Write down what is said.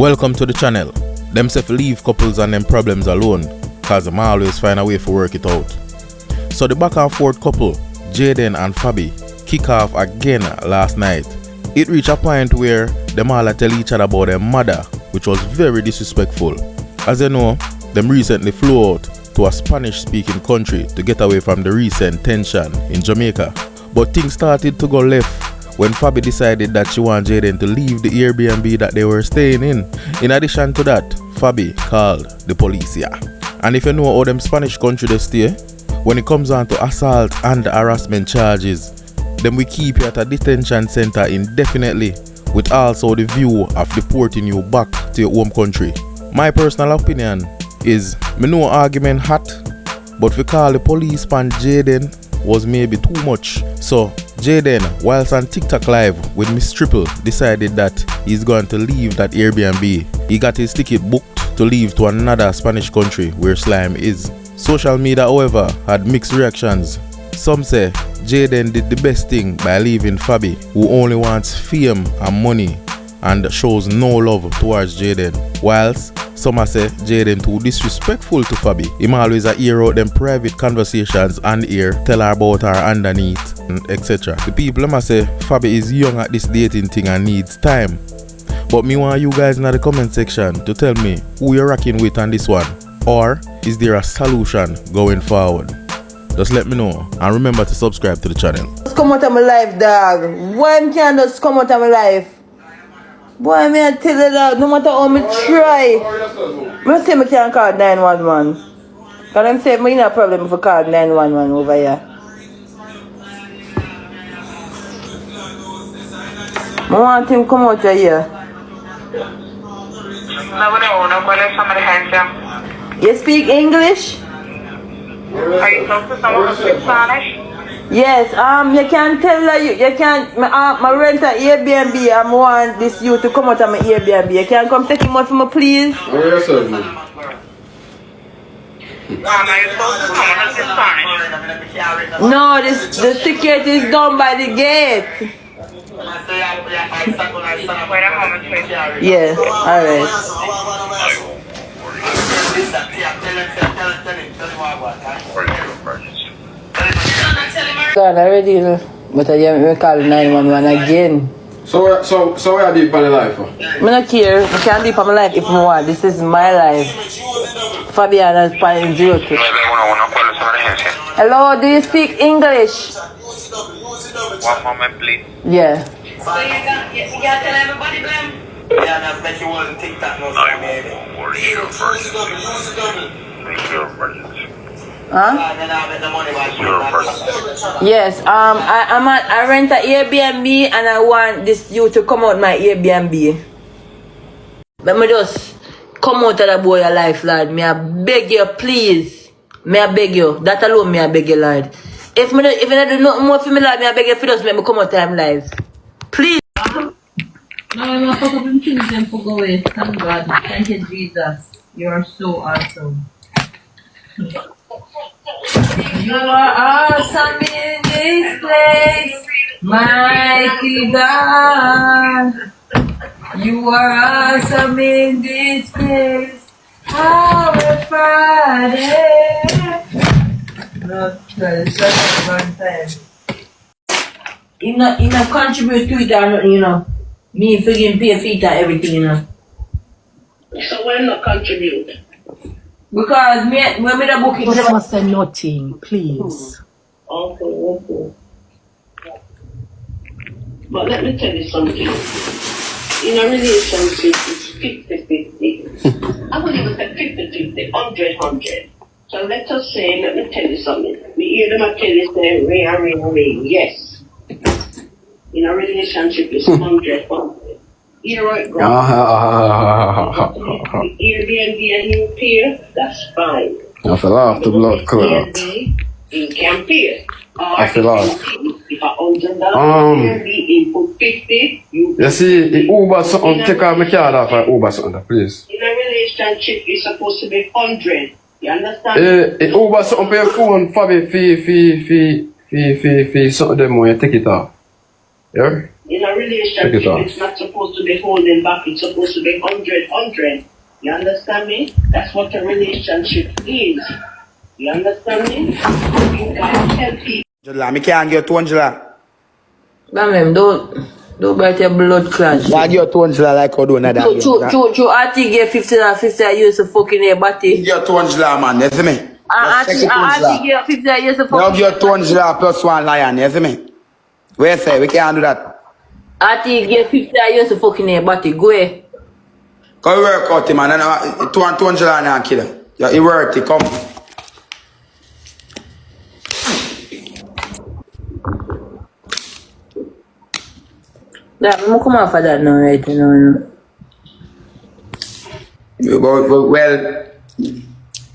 Welcome to the channel. Them say leave couples and them problems alone, cause them always find a way to work it out. So the back and forth couple, Jayden and Fabbi, kick off again last night. It reached a point where them all tell each other about their mother, which was very disrespectful. As you know, them recently flew out to a Spanish speaking country to get away from the recent tension in Jamaica. But things started to go left when Fabbi decided that she wanted Jayden to leave the Airbnb that they were staying in. In addition to that, Fabbi called the police here. And if you know how them Spanish country they stay, when it comes on to assault and harassment charges, then we keep you at a detention center indefinitely, with also the view of deporting you back to your home country. My personal opinion is, me know argument hot, but we call the police on Jayden was maybe too much. So Jayden, whilst on TikTok live with Miss Triple, decided that he's going to leave that Airbnb. He got his ticket booked to leave to another Spanish country where Slyme is. Social media, however, had mixed reactions. Some say Jayden did the best thing by leaving Fabbi, who only wants fame and money and shows no love towards Jayden, whilst some say Jayden too disrespectful to Fabbi. Him always hear out them private conversations and hear tell her about her underneath, etc. The people must say Fabbi is young at this dating thing and needs time. But me want you guys in the comment section to tell me who you're rocking with on this one, or is there a solution going forward? Just let me know, and remember to subscribe to the channel. Just come out of my life, dog. Why can't just come out of my life? Boy, me I tell you that no matter how me try, I say I can't call 911. Because them say me no problem if I call 911 over here. I want him to come out of here. You speak English? Are you talking to someone who speaks Spanish? Yes, you can tell that you can my rent an Airbnb. I want this you to come out of my Airbnb. You can come take him out for me, please. Are you talking to someone who speaks Spanish? No, the security is done by the gate. Wait a moment, please. Yeah, alright. God, already, you know. But I call 911 again. So where are deep on the life? I don't care. I can't deep on my life if I want. This is my life. Fabiana is paying 02. Hello, do you speak English? 1 moment, please. Yeah. So you got tell everybody, Glenn? Yeah, that's bet you wasn't TikTok no time, baby. What is your version? Your version. Huh? Yes. I rent an Airbnb and I want this you to come out my Airbnb. But me just come out of the boy your life, Lord. Me I beg you, please. Me I beg you. That alone me I beg you, Lord. If you don't do nothing more for me, Lord, me I beg you for just make me come out of my life. Please. No, I'm not going to choose them for go away. Thank God. Thank you, Jesus. You are so awesome. You are awesome in this place, mighty God. You are awesome in this place, our Father. Not just one time. You not contribute to it or nothing, you know. Me forgetting pay feet and everything, you know. So when not contribute? Because when me the book it Just must say nothing, please. Okay. But let me tell you something. In a relationship, it's 50-50. I wouldn't even say 50-50, 100-100. So let us say, let me tell you something. We hear them tell you say ring. Yes. In a relationship, it's 100-100. You're right, bro. Airbnb and you pay, that's fine. I fell off the blood clot. Airbnb, you can pay. I fell off. If $100 Airbnb, you put 50, You see, Uber something, take out my card off and Uber something, please. in a relationship, it's supposed to be 100. You understand? Uber something pay phone, Fabbi, fee, something them when you take it off. Yeah? In a relationship, it's not supposed to be holding back. It's supposed to be 100. You understand me? That's what a relationship is. You understand me? You guys tell people. Angela, me can't get to Angela. Bam, don't bite your blood clot. Why get to Angela like how do another? True. Auntie get 50 I use to fucking your body. Get to Angela, man, you see me? Auntie get 50 I use to fucking. Now get to Angela plus one lion, you see me? Where say we can't do that? Auntie get 50 I use to fucking your body. Go ahead. Come work out, man. And to Angela and kill him. Yeah, it worked. It come. Yeah, I'm come off of that now, right? No. Well,